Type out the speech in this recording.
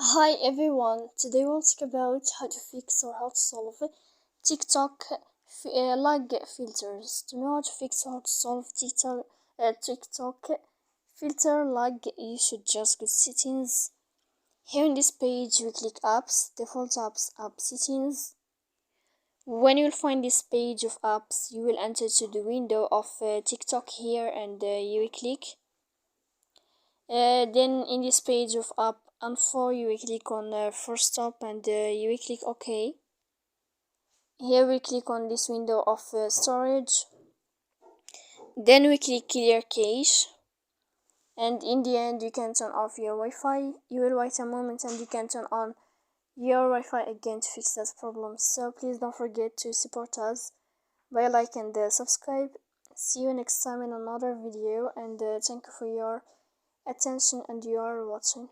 Hi everyone, today we'll talk about how to fix or how to solve TikTok lag filters. To know how to fix or how to solve TikTok filter lag, you should just go to settings. Here in this page, we click apps, default apps, app settings. When you'll find this page of apps, you will enter to the window of TikTok here and you will click. Then in this page of app info, you will click on first stop and you will click OK. Here we click on this window of storage. Then we click clear cache. And in the end, you can turn off your Wi-Fi. You will wait a moment and you can turn on your Wi-Fi again to fix that problem. So please don't forget to support us by like and subscribe. See you next time in another video, and thank you for your attention and your watching.